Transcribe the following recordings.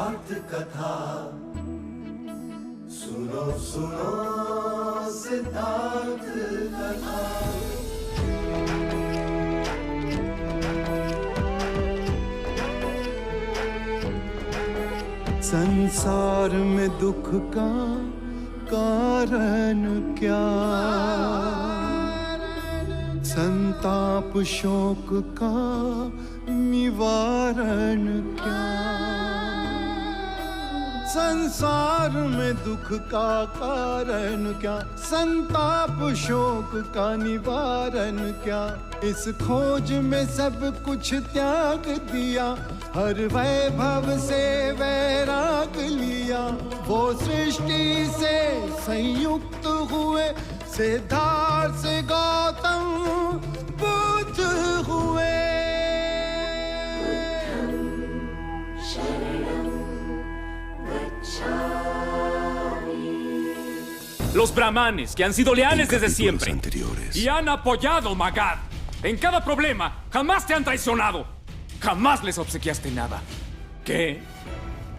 सिद्धार्थ कथा सुनो सुनो सिद्धार्थ कथा। संसार में दुख का कारण क्या, संताप शोक का निवारण क्या। संसार में दुख का कारण क्या, संताप शोक का निवारण क्या। इस खोज में सब कुछ त्याग दिया, हर वैभव से वैराग लिया। वो सृष्टि से संयुक्त हुए, सिद्धार्थ से गौतम बुद्ध हुए। Los brahmanes, que han sido leales desde siempre anteriores. y han apoyado Magad en cada problema, jamás te han traicionado. Jamás les obsequiaste nada. ¿Qué?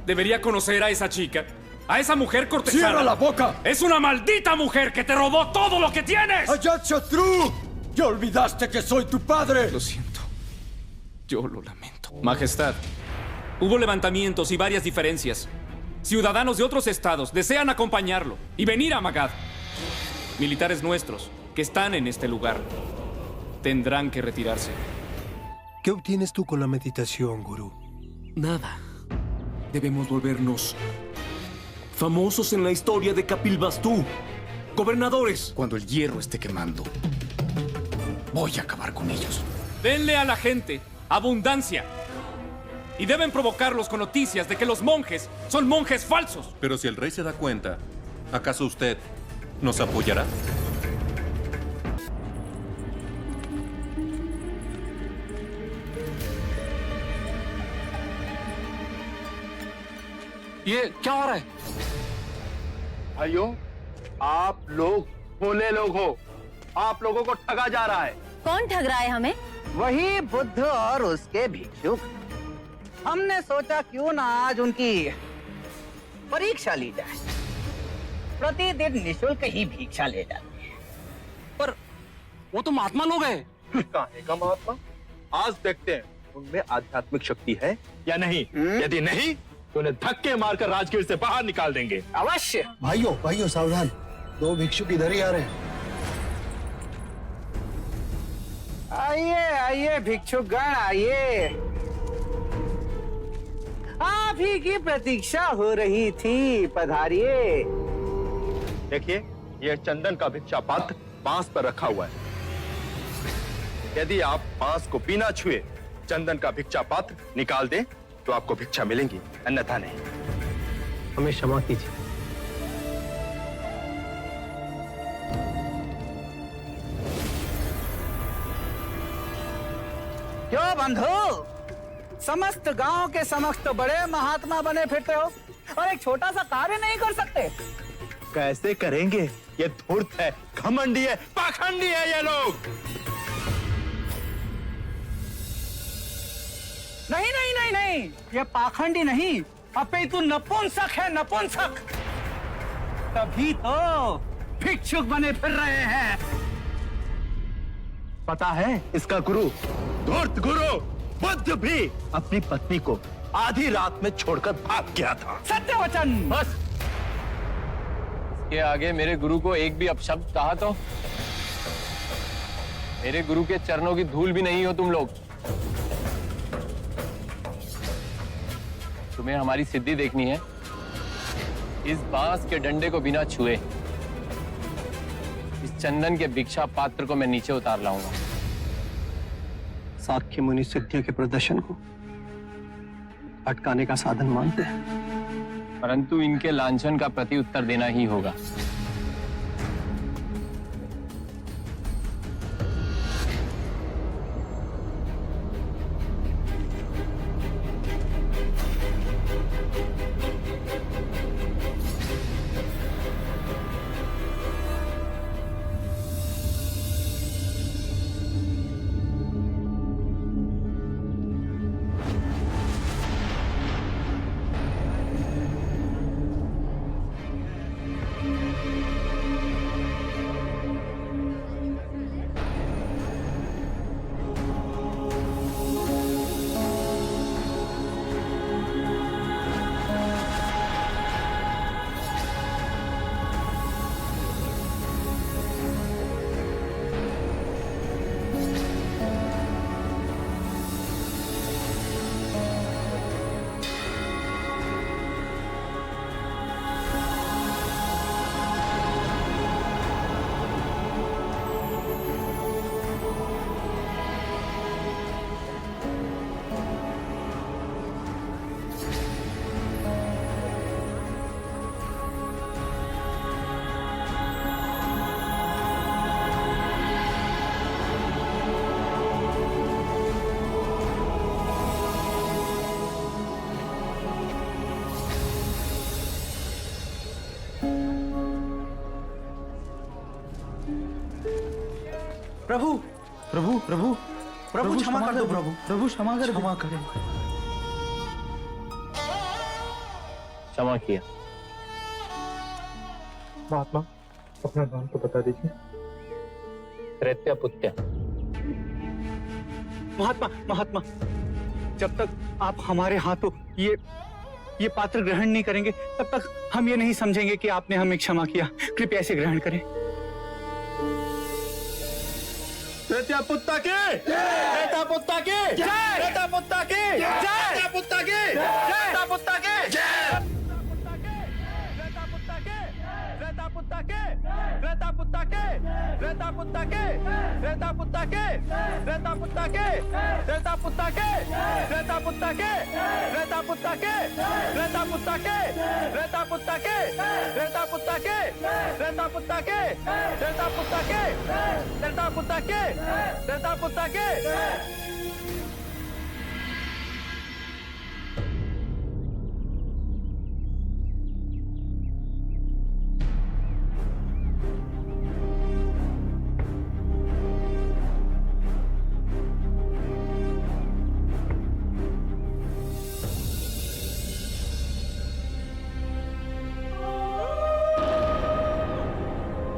¿Debería conocer a esa chica? ¿A esa mujer cortesana? ¡Cierra la boca! ¡Es una maldita mujer que te robó todo lo que tienes! ¡Ajatshotru! ¡Ya olvidaste que soy tu padre! Lo siento. Yo lo lamento. Majestad, hubo levantamientos y varias diferencias. Ciudadanos de otros estados desean acompañarlo y venir a Magad. Militares nuestros que están en este lugar tendrán que retirarse. ¿Qué obtienes tú con la meditación, Gurú? Nada. Debemos volvernos famosos en la historia de Kapilvastu. Gobernadores. Cuando el hierro esté quemando, voy a acabar con ellos. Denle a la gente abundancia. Y deben provocarlos con noticias de que los monjes son monjes falsos. Pero si el rey se da cuenta, ¿acaso usted nos apoyará? ये क्या हो रहा है? भाइयों, आप लोग भोले लोग हो। आप लोगों को ठगा जा रहा है। कौन ठग रहा है हमें? वही बुद्ध और उसके भिक्षुक। हमने सोचा क्यों ना आज उनकी परीक्षा ली जाए। प्रतिदिन निशुल्क ही भिक्षा ले जाते हैं। पर वो तो महात्मा लोग हैं। काहे का महात्मा? आज देखते हैं उनमें आध्यात्मिक शक्ति है या नहीं। यदि नहीं तो उन्हें धक्के मारकर राजगीर से बाहर निकाल देंगे। अवश्य। भाइयों सावधान, 2 भिक्षुक इधर ही आ रहे हैं। आइए भिक्षुकगण आइए। आप ही की प्रतीक्षा हो रही थी, पधारिए। देखिए, यह चंदन का भिक्षा पात्र बांस पर रखा हुआ है। यदि आप बांस को बिना छुए चंदन का भिक्षा पात्र निकाल दें तो आपको भिक्षा मिलेंगी, अन्यथा नहीं। हमें क्षमा कीजिए। क्यों बंधु, समस्त गांव के समक्ष तो बड़े महात्मा बने फिरते हो और एक छोटा सा कार्य नहीं कर सकते? कैसे करेंगे? ये धूर्त है, घमंडी है, पाखंडी है ये लोग। नहीं, ये पाखंडी नहीं, अपितु नपुंसक है, नपुंसक। तभी तो भिक्षुक बने फिर रहे हैं। पता है इसका गुरु, धूर्त गुरु बुद्ध भी अपनी पत्नी को आधी रात में छोड़कर भाग गया था। सत्य वचन। बस के आगे मेरे गुरु को एक भी अपशब्द कहा तो मेरे गुरु के चरणों की धूल भी नहीं हो तुम लोग। तुम्हें हमारी सिद्धि देखनी है। इस बांस के डंडे को बिना छुए इस चंदन के भिक्षा पात्र को मैं नीचे उतार लाऊंगा। साक्य मुनि सिद्धियों के प्रदर्शन को अटकाने का साधन मानते हैं, परंतु इनके लांछन का प्रति उत्तर देना ही होगा। प्रभु प्रभु प्रभु प्रभु क्षमा कर दो प्रभु, प्रभु क्षमा कर, क्षमा करें। क्षमा किया। महात्मा अपना नाम तो बता दीजिए। त्रैत्यपुत्य। महात्मा महात्मा, जब तक आप हमारे हाथों ये पात्र ग्रहण नहीं करेंगे तब तक हम ये नहीं समझेंगे कि आपने हमें क्षमा किया। कृपया इसे ग्रहण करें। पुत्ता के पुत्ता के पुत्ता के पुत्ता के पुत्ता के पुत्ता के पुत्ता के रेता पुत्ता के रेता पुत्ता के रेता पुत्ता के रेता पुत्ता के रेता पुत्ता के रेता पुत्ता के रेता पुत्ता के रेता पुत्ता के रेता पुत्ता के रेता पुत्ता के रेता पुत्ता के रेता पुत्ता के रेता पुत्ता के रेता पुत्ता के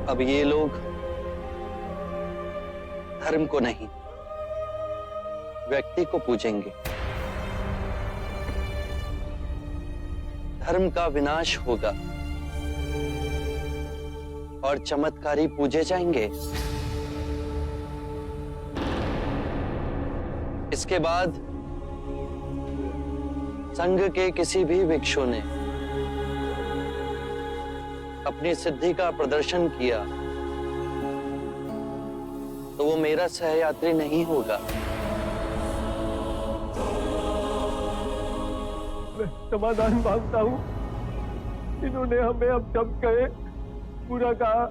अब ये लोग धर्म को नहीं व्यक्ति को पूजेंगे। धर्म का विनाश होगा और चमत्कारी पूजे जाएंगे। इसके बाद संघ के किसी भी भिक्षु ने अपनी सिद्धि का प्रदर्शन किया तो वो मेरा सहयात्री नहीं होगा। मैं समाधान मांगता हूँ। इन्होंने हमें अब जब कहे पूरा कहा,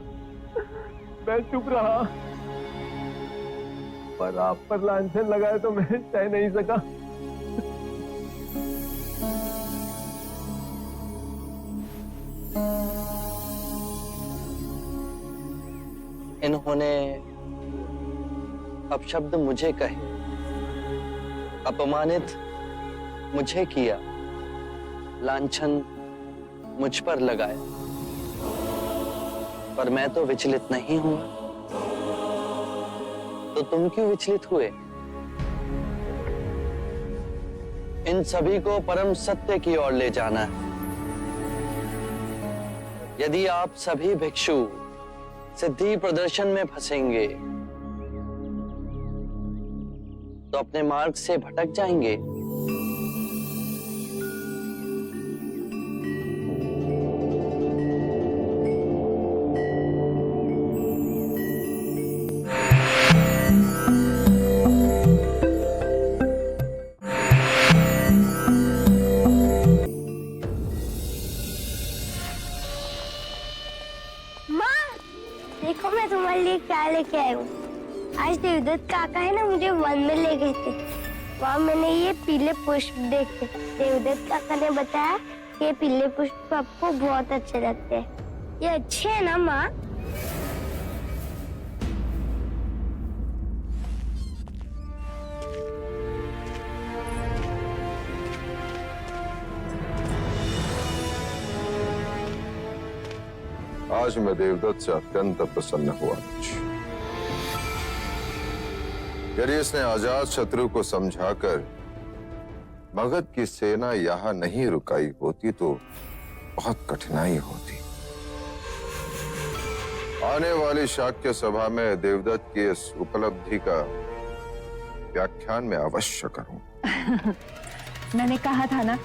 मैं चुप रहा, पर आप पर लांछन लगाए तो मैं सह नहीं सका। इन्होंने अपशब्द मुझे कहे, अपमानित मुझे किया, लांछन मुझ पर लगाया, पर मैं तो विचलित नहीं हूं। तो तुम क्यों विचलित हुए? इन सभी को परम सत्य की ओर ले जाना है। यदि आप सभी भिक्षु सिद्धि प्रदर्शन में फंसेंगे तो अपने मार्ग से भटक जाएंगे। देखो मैं तुम्हारे लिए क्या लेके आई हूँ। आज देवदत्त काका है ना, मुझे वन में ले गए थे। वहाँ मैंने ये पीले पुष्प देखे। देवदत्त काका ने बताया कि ये पीले पुष्प आपको बहुत अच्छे लगते हैं। ये अच्छे है ना माँ? आज मैं देवदत्त से अत्यंत प्रसन्न हुआ। यदि इसने आजाद शत्रु को समझाकर मगध की सेना यहां नहीं रुकाई होती तो बहुत कठिनाई होती। आने वाली शाक्य सभा में देवदत्त की इस उपलब्धि का व्याख्यान मैं अवश्य करूं। मैंने कहा था ना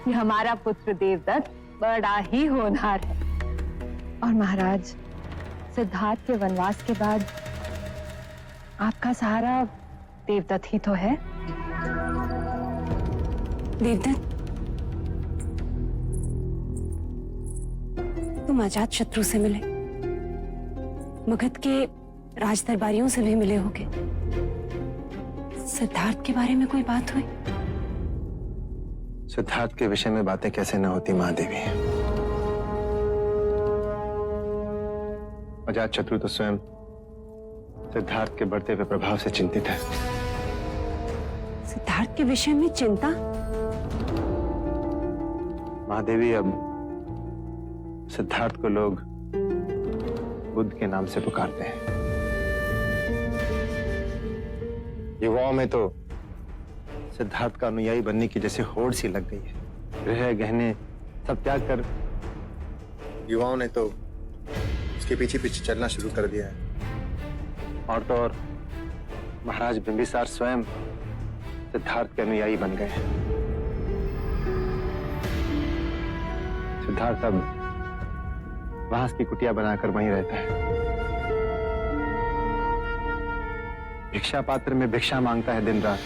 कि हमारा पुत्र देवदत्त बड़ा ही होनहार है। और महाराज, सिद्धार्थ के वनवास के बाद आपका सहारा देवदत्त ही तो है। देवदत्त, तुम अजात शत्रु से मिले, मगध के राज दरबारियों से भी मिले होगे। सिद्धार्थ के बारे में कोई बात हुई? सिद्धार्थ के विषय में बातें कैसे न होती महादेवी। अजात शत्रु तो स्वयं सिद्धार्थ के बढ़ते हुए प्रभाव से चिंतित है। सिद्धार्थ के विषय में चिंता? महादेवी, अब सिद्धार्थ को लोग बुद्ध के नाम से पुकारते हैं। युवाओं में तो सिद्धार्थ का अनुयायी बनने की जैसे होड़ सी लग गई है। गृह गहने सब त्याग कर युवाओं ने तो उसके पीछे पीछे चलना शुरू कर दिया है। और तो और महाराज बिंबिसार स्वयं सिद्धार्थ के अनुयायी बन गए हैं। सिद्धार्थ अब बांस की कुटिया बनाकर वहीं रहता है। भिक्षा पात्र में भिक्षा मांगता है दिन रात,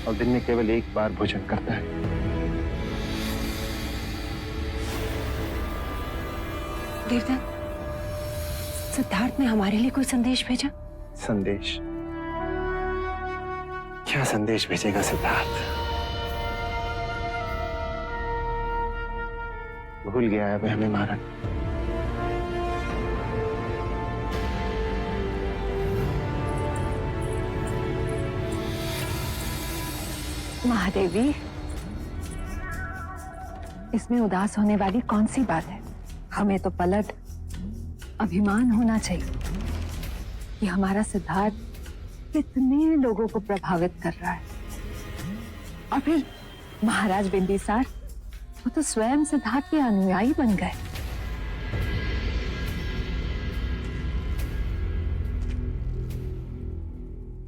और दिन में केवल एक बार भोजन करता है। देवदत्त, सिद्धार्थ ने हमारे लिए कोई संदेश भेजा? संदेश? क्या संदेश भेजेगा सिद्धार्थ? भूल गया है वह हमें महाराज। महादेवी, इसमें उदास होने वाली कौन सी बात है? हमें तो पलट अभिमान होना चाहिए कि हमारा सिद्धार्थ कितने लोगों को प्रभावित कर रहा है। और फिर महाराज बिंबिसार, वो तो स्वयं सिद्धार्थ के अनुयायी बन गए।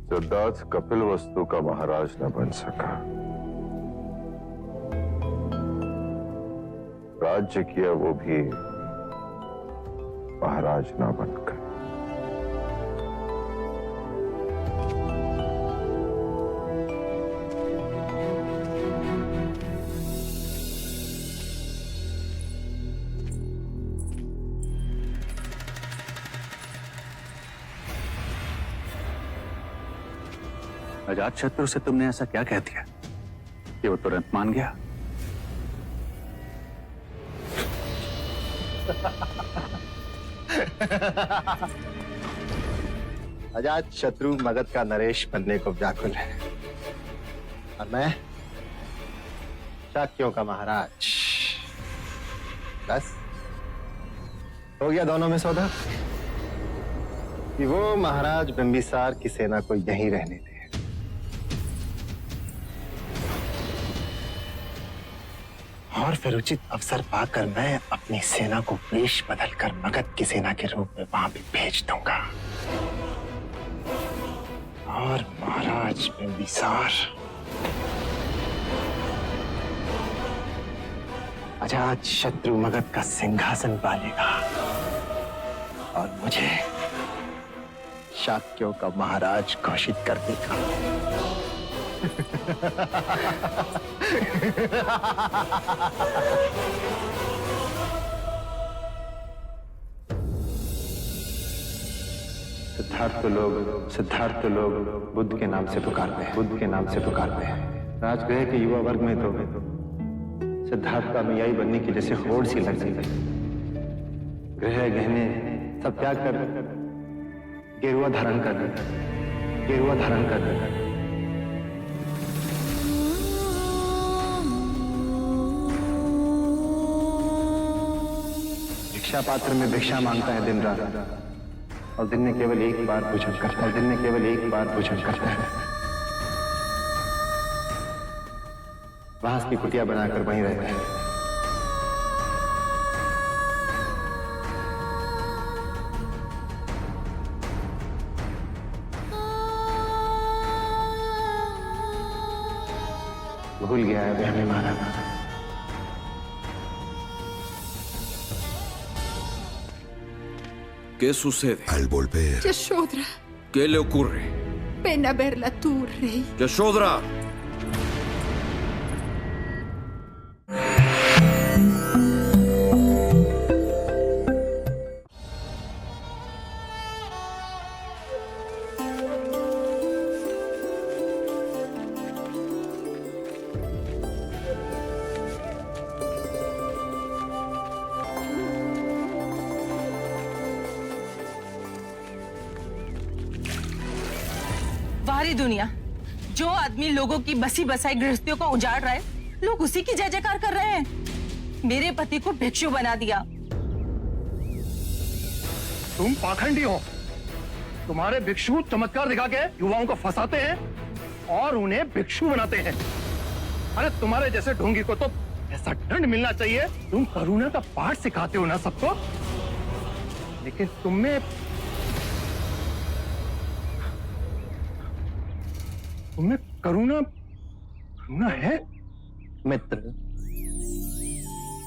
सिद्धार्थ कपिलवस्तु का महाराज न बन सका, राज्य किया वो भी महाराज न बनकर। अजातशत्रु से तुमने ऐसा क्या कह दिया कि वो तुरंत मान गया? अजातशत्रु मगध का नरेश बनने को व्याकुल है, और मैं शाक्यों का महाराज। बस हो गया दोनों में सौदा कि वो महाराज बिंबिसार की सेना को यहीं रहने दे, और फिर उचित अवसर पाकर मैं अपनी सेना को वेश बदलकर मगध की सेना के रूप में वहां भी भेज दूंगा। और महाराज बिंबिसार अजातशत्रु मगध का सिंहासन पालेगा, और मुझे शाक्यों का महाराज घोषित कर देगा। सिद्धार्थ तो लोग बुद्ध के नाम से पुकारते हैं। बुद्ध के नाम से पुकारते हैं। राजगृह के युवा वर्ग में तो सिद्धार्थ का अनुयायी बनने की जैसे होड़ सी लग गई। गृह गहने सब त्याग कर गेरुआ धारण कर भिक्षा पात्र में भिक्षा मांगता है दिन रात, और दिन में केवल एक बार भोजन करता है। बांस की कुटिया बनाकर वहीं रहता है। भूल गया है वह हमें महाराज। ¿Qué sucede? Al volver, Yashodhra, ¿Qué le ocurre? ven a verla tú, rey. ¡Yashodhra! सारी दुनिया, जो आदमी लोगों की बसी बसाई गृहस्थियों को उजाड़ रहा है, लोग उसी की जय जयकार कर रहे हैं। मेरे पति को भिक्षु बना दिया। तुम पाखंडी हो। तुम्हारे भिक्षु चमत्कार दिखा के युवाओं को फंसाते हैं और उन्हें भिक्षु बनाते हैं। अरे तुम्हारे जैसे ढोंगी को तो ऐसा दंड मिलना चाहिए। तुम करुणा का पाठ सिखाते हो ना सबको, लेकिन तुम्हें करुणा है? मित्र,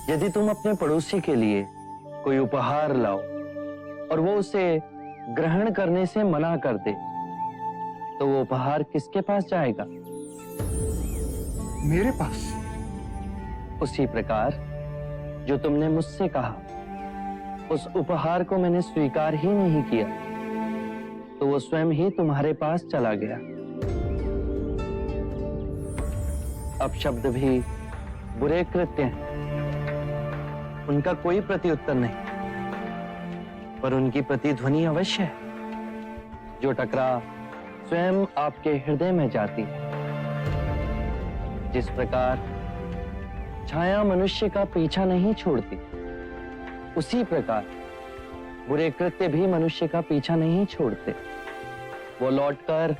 यदि तुम अपने पड़ोसी के लिए कोई उपहार लाओ और वो उसे ग्रहण करने से मना कर दे, तो वो उपहार किसके पास जाएगा? मेरे पास। उसी प्रकार जो तुमने मुझसे कहा, उस उपहार को मैंने स्वीकार ही नहीं किया, तो वो स्वयं ही तुम्हारे पास चला गया। अब शब्द भी बुरे कृत्य हैं, उनका कोई प्रत्युत्तर नहीं, पर उनकी प्रतिध्वनि अवश्य है, जो टकरा स्वयं आपके हृदय में जाती है। जिस प्रकार छाया मनुष्य का पीछा नहीं छोड़ती, उसी प्रकार बुरे कृत्य भी मनुष्य का पीछा नहीं छोड़ते। वो लौटकर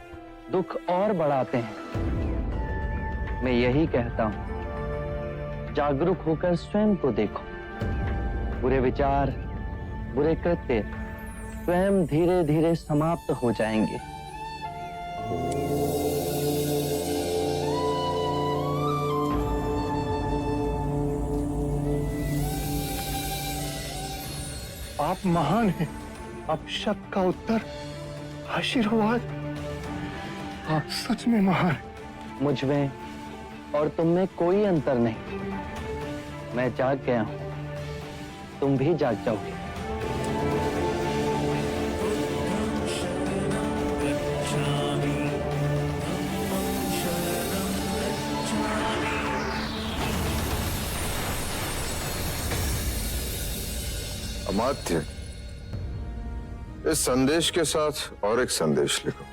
दुख और बढ़ाते हैं। मैं यही कहता हूं, जागरूक होकर स्वयं को देखो। बुरे विचार, बुरे कृत्य स्वयं धीरे धीरे समाप्त हो जाएंगे। आप महान हैं। आप शब्द का उत्तर, आशीर्वाद, आप सच में महान हैं। मुझ में और तुम में कोई अंतर नहीं। मैं जाग गया हूं, तुम भी जाग जाओगे। अमात्य, इस संदेश के साथ और एक संदेश लिखो।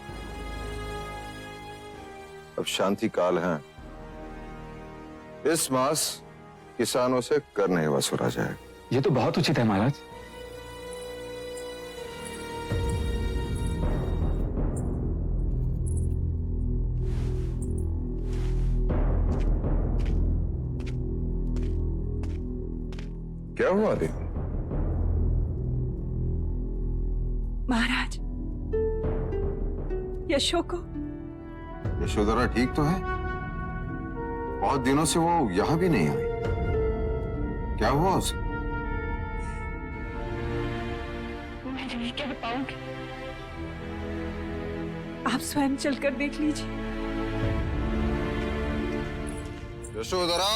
अब शांति काल है। इस मास किसानों से कर नहीं वसूला जाएगा। ये तो बहुत उचित है महाराज। क्या हुआ देवी? महाराज, यशो को। यशोधरा ठीक तो है? बहुत दिनों से वो यहां भी नहीं आई। क्या हुआ उसे? मैं नहीं कह पाऊंगी, आप स्वयं चलकर देख लीजिए। यशोधरा,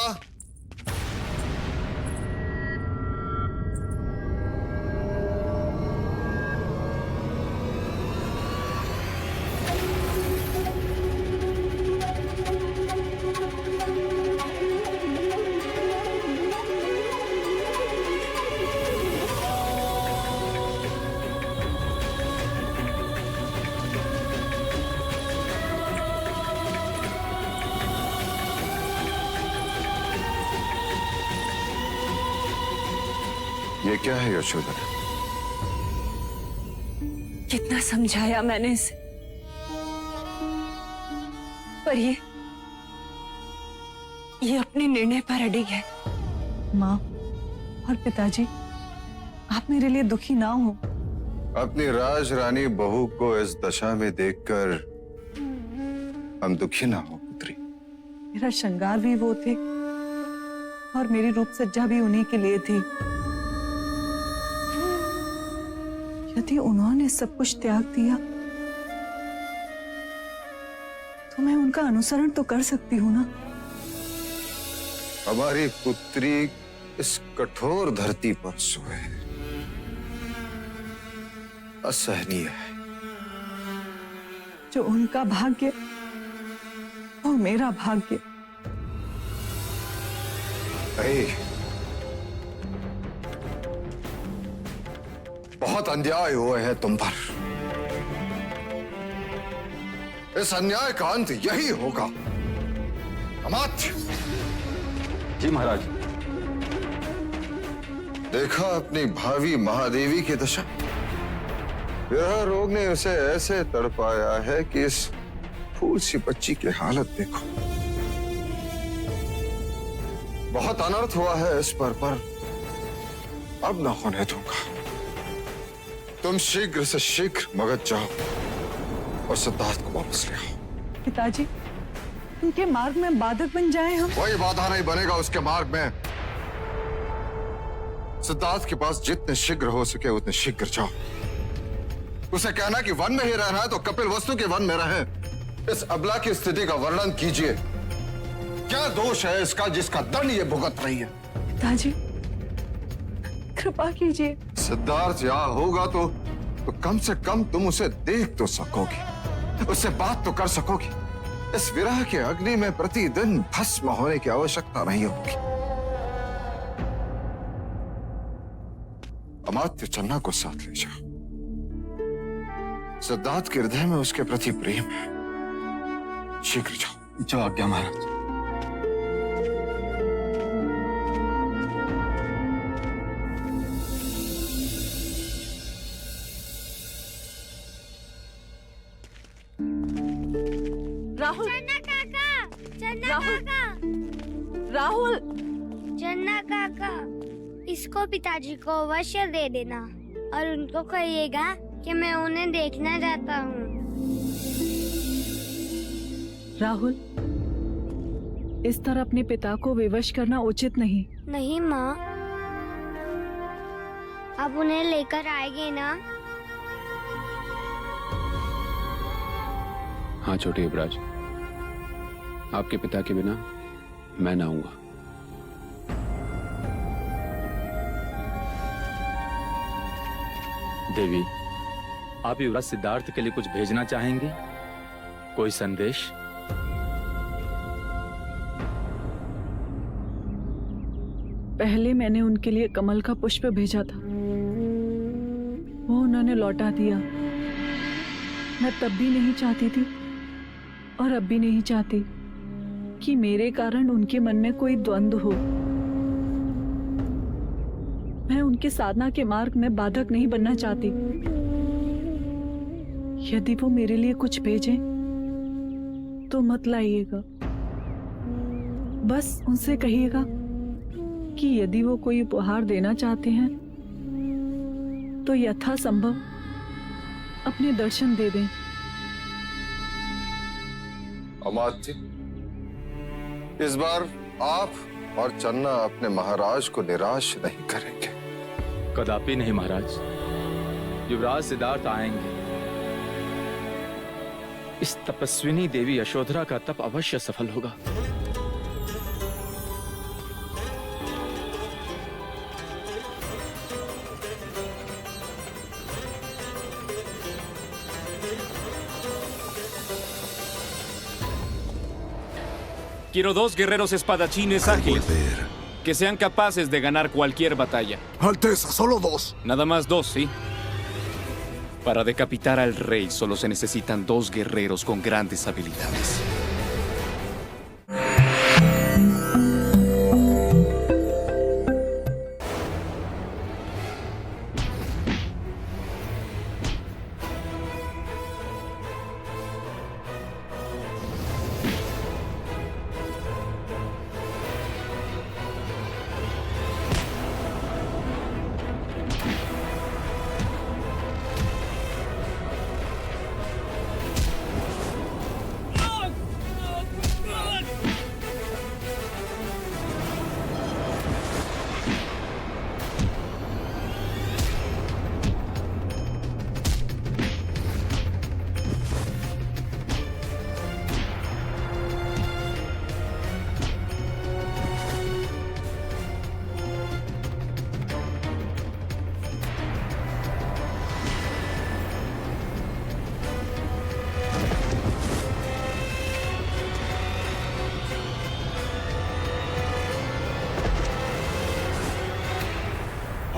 ये क्या है यशोधरा? कितना समझाया मैंने इसे, पर ये अपने निर्णय पर अड़िग है। माँ और पिताजी, आप मेरे लिए दुखी ना हो। अपनी राजरानी बहू को इस दशा में देखकर हम दुखी ना हो पुत्री। मेरा श्रृंगार भी वो थे और मेरी रूप सज्जा भी उन्हीं के लिए थी। यदि उन्होंने सब कुछ त्याग दिया तो मैं उनका अनुसरण तो कर सकती हूँ ना। हमारी पुत्री इस कठोर धरती पर सोए, असहनीय है। जो उनका भाग्य वो मेरा भाग्य। बहुत अन्याय हुए हैं तुम पर। इस अन्याय का अंत यही होगा। अमात्य। जी महाराज। देखा अपनी भावी महादेवी की दशा। विरह रोग ने उसे ऐसे तड़पाया है कि इस फूल सी बच्ची की हालत देखो। बहुत अनर्थ हुआ है इस पर अब न होने दूंगा। तुम शीघ्र से शीघ्र मगध जाओ और सिद्धार्थ को वापस ले आओ। पिताजी, उनके मार्ग में बाधक बन जाए हम। कोई बाधा नहीं बनेगा उसके मार्ग में। सिद्धार्थ के पास जितने शीघ्र हो सके उतने शीघ्र जाओ। उसे कहना कि वन में ही रहना है तो कपिल वस्तु के वन में रहे। इस अबला की स्थिति का वर्णन कीजिए। क्या दोष है इसका जिसका दंड ये भुगत रही है? पिताजी, कृपा कीजिए। सिद्धार्थ यहाँ होगा तो कम से कम तुम उसे देख तो सकोगी, उससे बात तो कर सकोगी। इस विरह के अग्नि में प्रतिदिन भस्म होने की आवश्यकता नहीं होगी। अमात्य चन्ना को साथ ले जाओ। सिद्धार्थ के हृदय में उसके प्रति प्रेम है। शीघ्र जाओ। जो आज्ञा महाराज। राहुल, चन्ना काका, चन्ना काका, राहुल, चन्ना काका, इसको पिताजी को अवश्य दे देना और उनको कहिएगा कि मैं उन्हें देखना चाहता हूँ। राहुल, इस तरह अपने पिता को विवश करना उचित नहीं। नहीं माँ, अब उन्हें लेकर आएंगे ना? हाँ छोटे युवराज, आपके पिता के बिना मैं ना आऊंगा। देवी, आप युवराज सिद्धार्थ के लिए कुछ भेजना चाहेंगे? कोई संदेश? पहले मैंने उनके लिए कमल का पुष्प भेजा था, वो उन्होंने लौटा दिया। मैं तब भी नहीं चाहती थी और अब भी नहीं चाहती कि मेरे कारण उनके मन में कोई द्वंद्व हो। मैं उनके साधना के मार्ग में बाधक नहीं बनना चाहती। यदि वो मेरे लिए कुछ भेजें तो मत लाइएगा। बस उनसे कहिएगा कि यदि वो कोई उपहार देना चाहते हैं तो यथासंभव अपने दर्शन दे दें। अमात्य, इस बार आप और चन्ना अपने महाराज को निराश नहीं करेंगे। कदापि नहीं महाराज, युवराज सिद्धार्थ आएंगे। इस तपस्विनी देवी यशोधरा का तप अवश्य सफल होगा। Quiero 2 guerreros espadachines ágiles que sean capaces de ganar cualquier batalla. Alteza, solo 2. Nada más 2, ¿sí? Para decapitar al rey solo se necesitan 2 guerreros con grandes habilidades.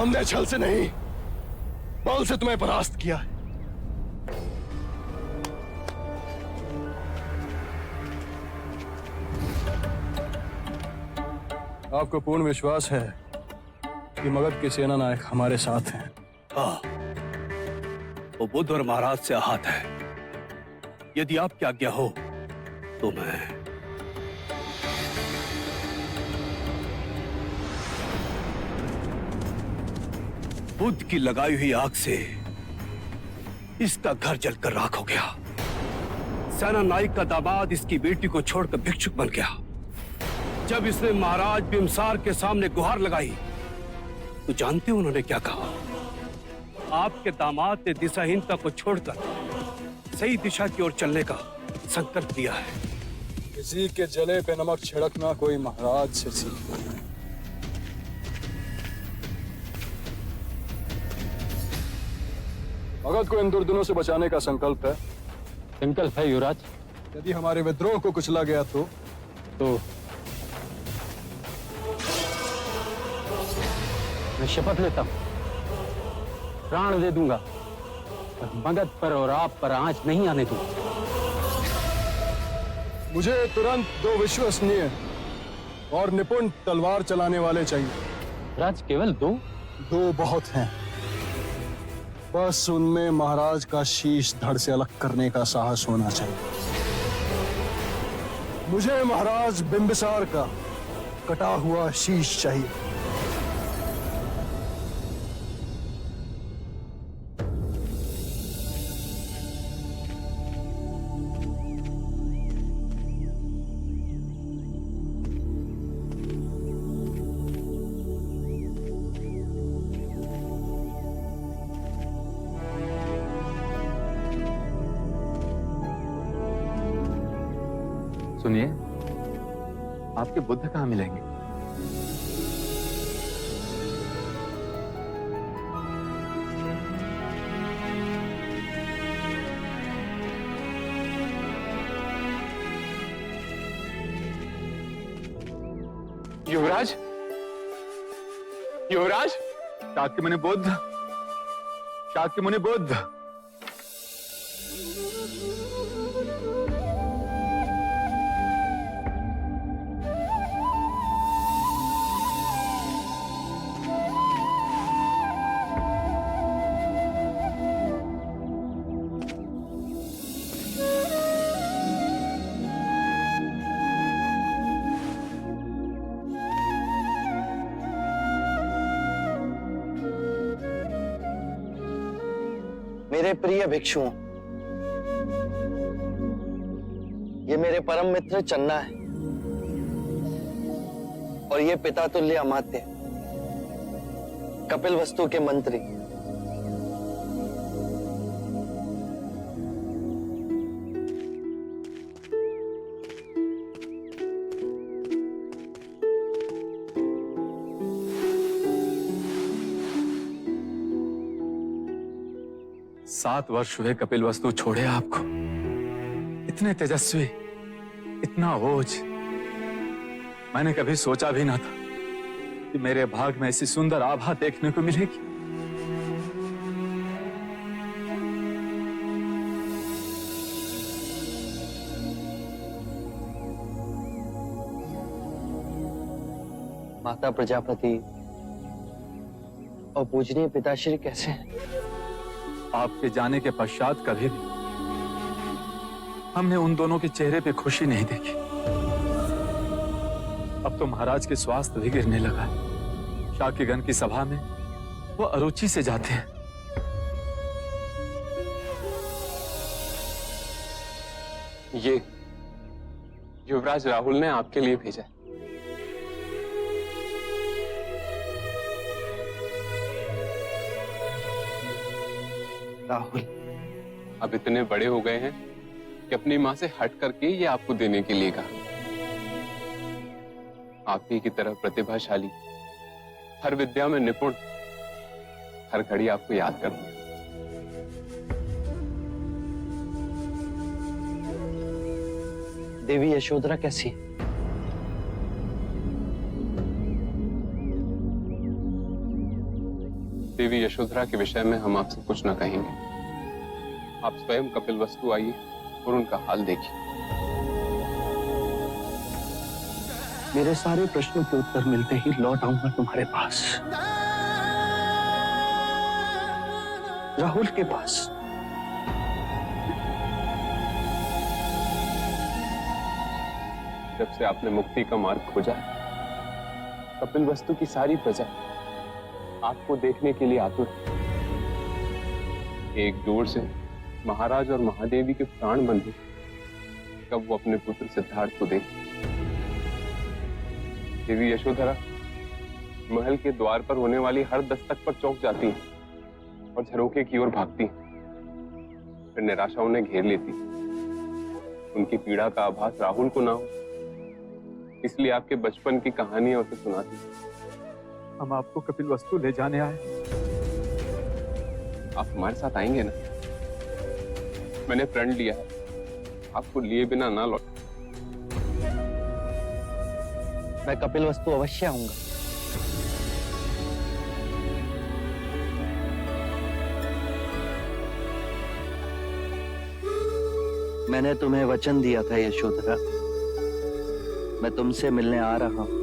हमने छल से नहीं, बल से तुम्हें परास्त किया है। आपको पूर्ण विश्वास है कि मगध के सेना नायक हमारे साथ हैं? हाँ, वो बुद्ध और महाराज से आहत है। यदि आपकी आज्ञा हो तो मैं बुद्ध की लगाई हुई आग से इसका घर जलकर राख हो गया। सेना नायक का दामाद इसकी बेटी को छोड़कर भिक्षुक बन गया। जब इसने महाराज बिम्सार के सामने गुहार लगाई तो जानते हो उन्होंने क्या कहा? आपके दामाद ने दिशाहीनता को छोड़कर सही दिशा की ओर चलने का संकल्प लिया है। किसी के जले पे नमक छिड़कना कोई महाराज से सीखना है। मगध को इन दुर्दिनों से बचाने का संकल्प है। संकल्प है युवराज। यदि हमारे विद्रोह को कुचला गया तो मैं शपथ लेता हूं, प्राण दे दूंगा, पर मगध पर और आप पर आंच नहीं आने दूंगा। मुझे तुरंत 2 विश्वसनीय और निपुण तलवार चलाने वाले चाहिए। राज केवल 2? 2 बहुत हैं। बस उनमें महाराज का शीश धड़ से अलग करने का साहस होना चाहिए। मुझे महाराज बिंबिसार का कटा हुआ शीश चाहिए। सुनिए, आपके बुद्ध कहाँ मिलेंगे? युवराज, युवराज, शाक्यमुनि बुद्ध, शाक्यमुनि बुद्ध। मेरे प्रिय भिक्षुओं, ये मेरे परम मित्र चन्ना है और ये पिता तुल्य अमात्य कपिलवस्तु के मंत्री। सात वर्ष हुए कपिलवस्तु छोड़े आपको। इतने तेजस्वी, इतना ओज, मैंने कभी सोचा भी ना था कि मेरे भाग में ऐसी सुंदर आभा देखने को मिलेगी। माता प्रजापति और पूजनीय पिताश्री कैसे हैं? आपके जाने के पश्चात कभी भी हमने उन दोनों के चेहरे पे खुशी नहीं देखी। अब तो महाराज के स्वास्थ्य भी गिरने लगा है। शाक्यगण की सभा में वो अरुचि से जाते हैं। ये युवराज राहुल ने आपके लिए भेजा। राहुल अब इतने बड़े हो गए हैं कि अपनी माँ से हट करके ये आपको देने के लिए कहा। आप ही की तरह प्रतिभाशाली, हर विद्या में निपुण, हर घड़ी आपको याद करना। देवी यशोधरा कैसी है? देवी यशोधरा के विषय में हम आपसे कुछ न कहेंगे। आप स्वयं कपिलवस्तु आइए और उनका हाल देखिए। मेरे सारे प्रश्नों के उत्तर मिलते ही लौट आऊंगा तुम्हारे पास, राहुल के पास। जब से आपने मुक्ति का मार्ग खोजा, कपिल वस्तु की सारी प्रजा आपको देखने के लिए आतुर है। एक दूर से महाराज और महादेवी के प्राण बंधु कब वो अपने पुत्र सिद्धार्थ को देख। देवी यशोधरा महल के द्वार पर होने वाली हर दस्तक पर चौंक जाती है और झरोखे की ओर भागती है, फिर निराशा उन्हें घेर लेती। उनकी पीड़ा का आभास राहुल को ना हो, इसलिए आपके बचपन की कहानियां उसे सुनाती। हम आपको कपिल वस्तु ले जाने आए। आप हमारे साथ आएंगे ना? मैंने प्रण लिया है, आपको लिए बिना ना लौट। मैं कपिल वस्तु अवश्य आऊंगा। मैंने तुम्हें वचन दिया था यशोधरा, मैं तुमसे मिलने आ रहा हूं।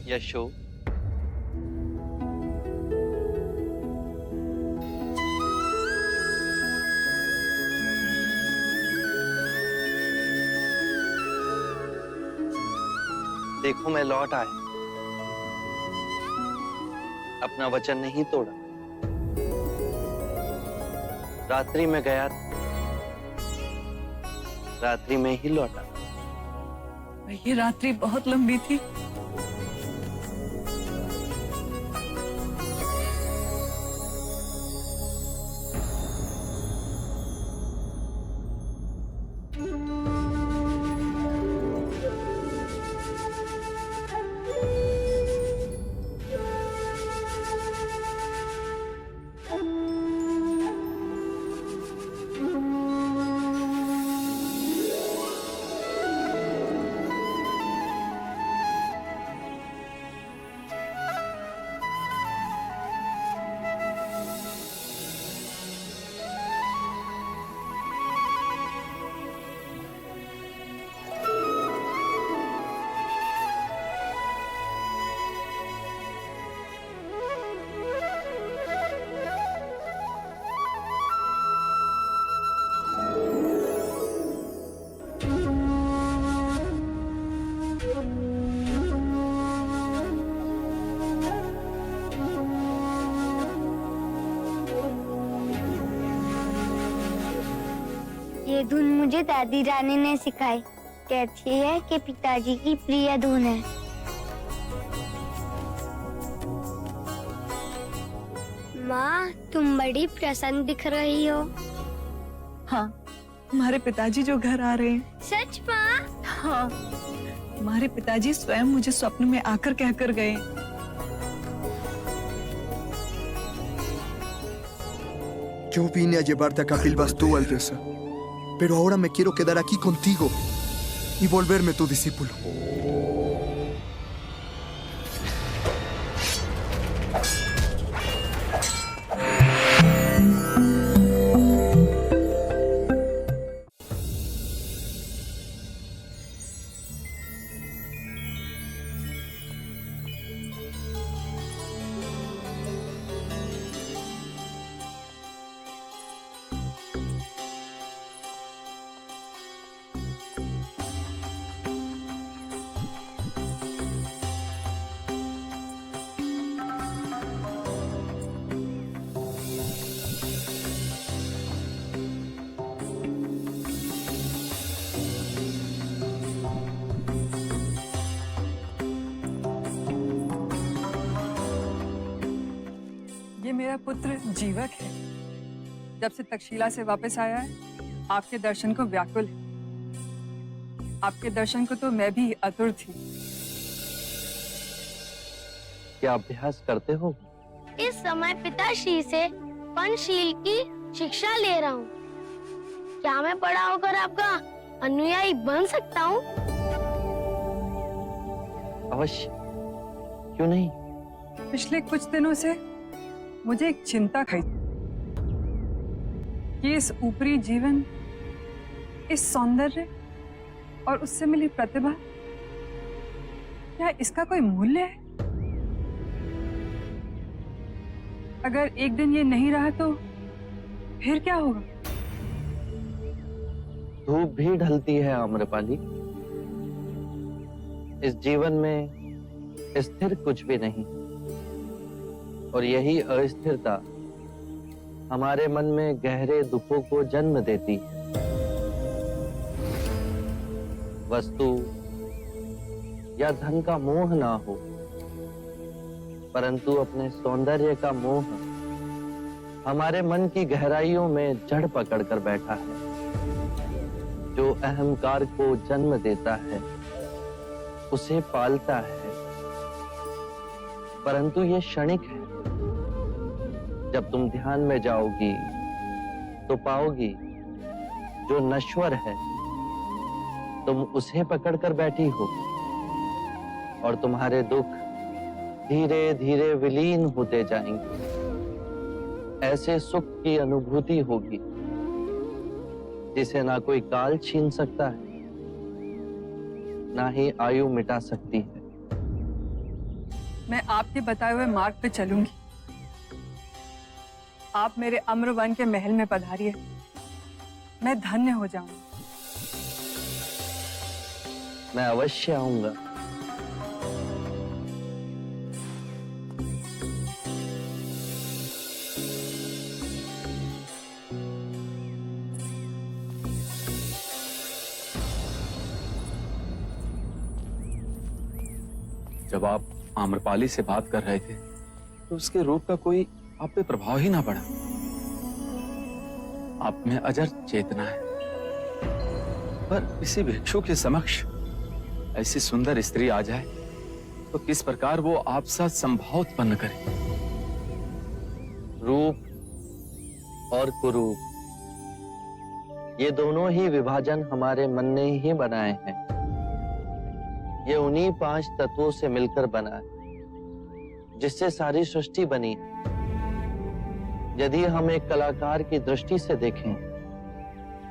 यशो, देखो मैं लौट आया, अपना वचन नहीं तोड़ा। रात्रि में गया, रात्रि में ही लौटा। ये रात्रि बहुत लंबी थी। ये धुन मुझे दादी रानी ने सिखाई। कहती है कि पिताजी की प्रिय धुन है। माँ, तुम बड़ी प्रसन्न दिख रही हो। हाँ, हमारे पिताजी जो घर आ रहे हैं। सच माँ? हाँ, हमारे पिताजी स्वयं मुझे स्वप्न में आकर कहकर गए। Yo vine a llevarte a Capil Bastú, Alteza, pero ahora me quiero quedar aquí contigo y volverme tu discípulo. ये मेरा पुत्र जीवक है। जब से तक्षशिला से वापस आया है, आपके दर्शन को व्याकुल है। आपके दर्शन को तो मैं भी आतुर थी। क्या अभ्यास करते हो? इस समय पिताश्री से पंचशील की शिक्षा ले रहा हूँ। क्या मैं बड़ा होकर आपका अनुयायी बन सकता हूँ? अवश्य, क्यों नहीं? पिछले कुछ दिनों से मुझे एक चिंता खाई। कि इस ऊपरी जीवन, इस सौंदर्य और उससे मिली प्रतिभा, क्या इसका कोई मूल्य है? अगर एक दिन ये नहीं रहा तो फिर क्या होगा? धूप भी ढलती है आम्रपाली। इस जीवन में स्थिर कुछ भी नहीं, और यही अस्थिरता हमारे मन में गहरे दुखों को जन्म देती है। वस्तु या धन का मोह ना हो, परंतु अपने सौंदर्य का मोह हमारे मन की गहराइयों में जड़ पकड़कर बैठा है, जो अहंकार को जन्म देता है, उसे पालता है। परंतु ये क्षणिक है। जब तुम ध्यान में जाओगी तो पाओगी जो नश्वर है, तुम उसे पकड़कर बैठी हो, और तुम्हारे दुख धीरे धीरे विलीन होते जाएंगे। ऐसे सुख की अनुभूति होगी जिसे ना कोई काल छीन सकता है, ना ही आयु मिटा सकती है। मैं आपके बताए हुए मार्ग पे चलूंगी। आप मेरे अम्रवन के महल में पधारिए, मैं धन्य हो जाऊंगी। मैं अवश्य आऊंगा। जब आप आम्रपाली से बात कर रहे थे तो उसके रूप का कोई आप पे प्रभाव ही ना पड़ा। आप में अजर चेतना है, पर किसी भिक्षु के समक्ष ऐसी सुंदर स्त्री आ जाए तो किस प्रकार वो आप साथ संभाव उत्पन्न करे। रूप और कुरूप, ये दोनों ही विभाजन हमारे मन ने ही बनाए हैं। ये उन्हीं 5 तत्वों से मिलकर बना है जिससे सारी सृष्टि बनी। यदि हम एक कलाकार की दृष्टि से देखें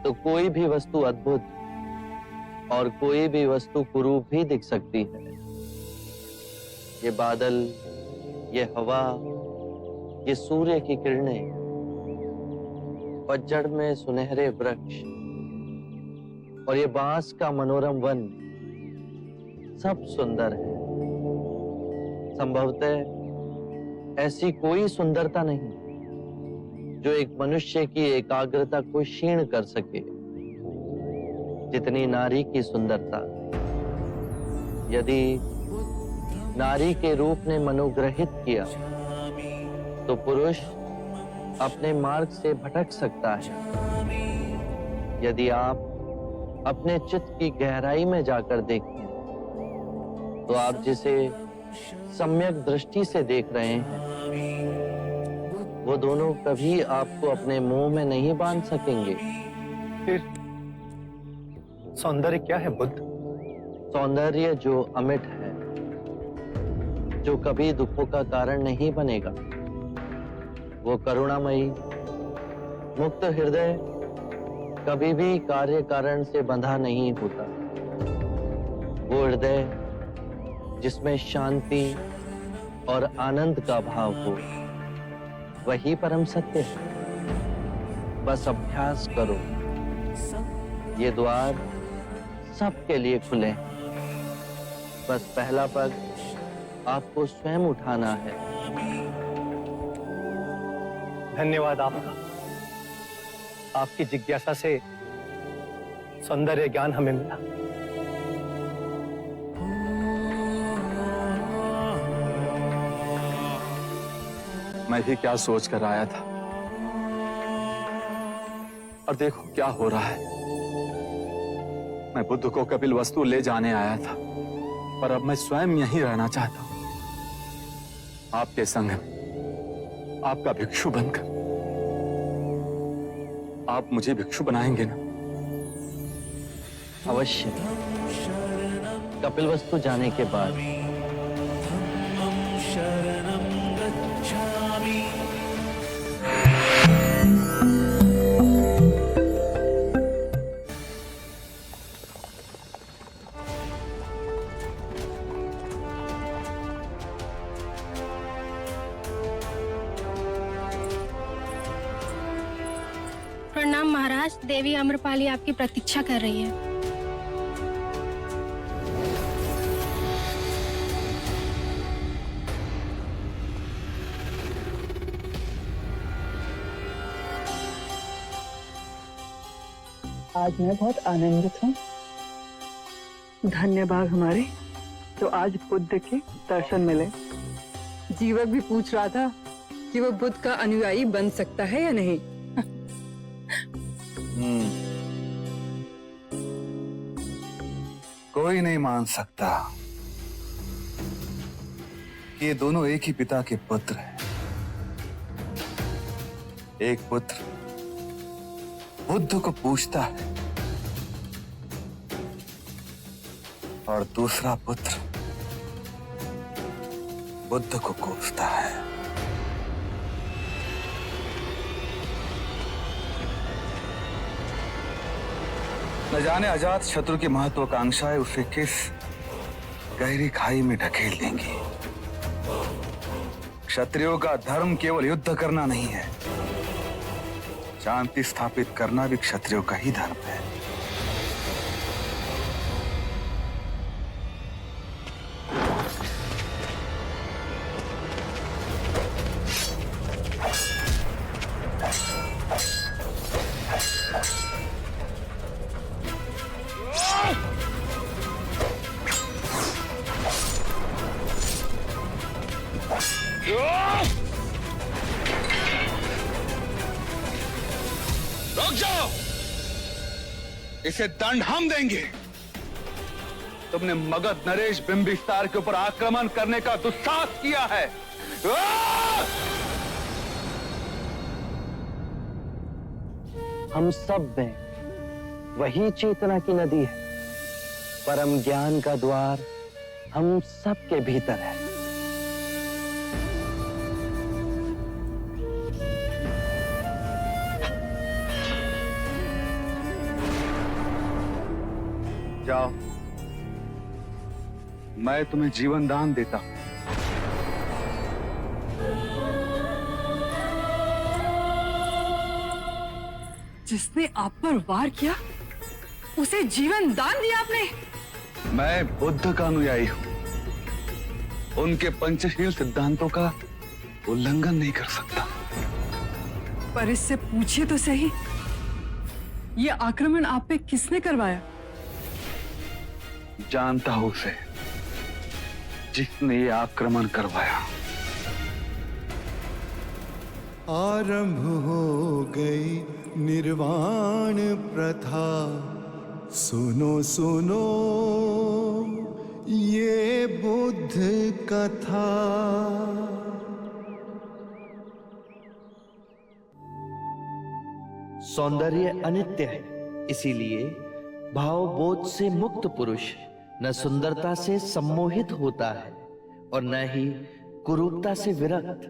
तो कोई भी वस्तु अद्भुत और कोई भी वस्तु कुरूप भी दिख सकती है। ये बादल, ये हवा, ये सूर्य की किरणें, पतझड़ में सुनहरे वृक्ष और ये बांस का मनोरम वन, सब सुंदर है। संभवतः ऐसी कोई सुंदरता नहीं जो एक मनुष्य की एकाग्रता को क्षीण कर सके जितनी नारी की सुंदरता। यदि नारी के रूप ने मनोग्रहित किया तो पुरुष अपने मार्ग से भटक सकता है। यदि आप अपने चित्त की गहराई में जाकर देखें तो आप जिसे सम्यक दृष्टि से देख रहे हैं वो दोनों कभी आपको अपने मुंह में नहीं बांध सकेंगे। फिर सौंदर्य क्या है बुद्ध? सौंदर्य जो अमिट है, जो कभी दुखों का कारण नहीं बनेगा, वो करुणामयी मुक्त हृदय कभी भी कार्य कारण से बंधा नहीं होता। वो हृदय जिसमें शांति और आनंद का भाव हो, वही परम सत्य है। बस अभ्यास करो, ये द्वार सबके लिए खुले हैं। बस पहला पग आपको स्वयं उठाना है। धन्यवाद आपका। आपकी जिज्ञासा से सौंदर्य ज्ञान हमें मिला। मैं भी क्या सोच कर आया था, और देखो क्या हो रहा है। मैं बुद्ध को कपिल वस्तु ले जाने आया था, पर अब मैं स्वयं यहीं रहना चाहता हूं, आपके संग में, आपका भिक्षु बनकर। आप मुझे भिक्षु बनाएंगे ना? अवश्य। कपिल वस्तु जाने के बाद शरणं गच्छामि। देवी अम्रपाली आपकी प्रतीक्षा कर रही है। आज मैं बहुत आनंदित हूँ। धन्यवाद हमारे तो आज बुद्ध के दर्शन मिले। जीवक भी पूछ रहा था कि वो बुद्ध का अनुयायी बन सकता है या नहीं। कोई नहीं मान सकता कि ये दोनों एक ही पिता के पुत्र हैं। एक पुत्र बुद्ध को पूछता है और दूसरा पुत्र बुद्ध को कोसता है। न जाने अजात शत्रु की महत्वाकांक्षाएं उसे किस गहरी खाई में ढकेल देंगी। क्षत्रियों का धर्म केवल युद्ध करना नहीं है, शांति स्थापित करना भी क्षत्रियों का ही धर्म है। रुक जाओ, इसे दंड हम देंगे। तुमने मगध नरेश बिंबिसार के ऊपर आक्रमण करने का दुस्साहस किया है। हम सब में वही चेतना की नदी है। परम ज्ञान का द्वार हम सब के भीतर है। जाओ, मैं तुम्हें जीवन दान देता हूं। जिसने आप पर वार किया उसे जीवन दान दिया आपने? मैं बुद्ध का अनुयायी हूं, उनके पंचशील सिद्धांतों का उल्लंघन नहीं कर सकता। पर इससे पूछिए तो सही, ये आक्रमण आप पे किसने करवाया? जानता हूं उसे, जिसने ये आक्रमण करवाया। आरंभ हो गई निर्वाण प्रथा, सुनो सुनो ये बुद्ध कथा। सौंदर्य अनित्य है, इसीलिए भावबोध से मुक्त पुरुष न सुंदरता से सम्मोहित होता है और न ही कुरूपता से विरक्त।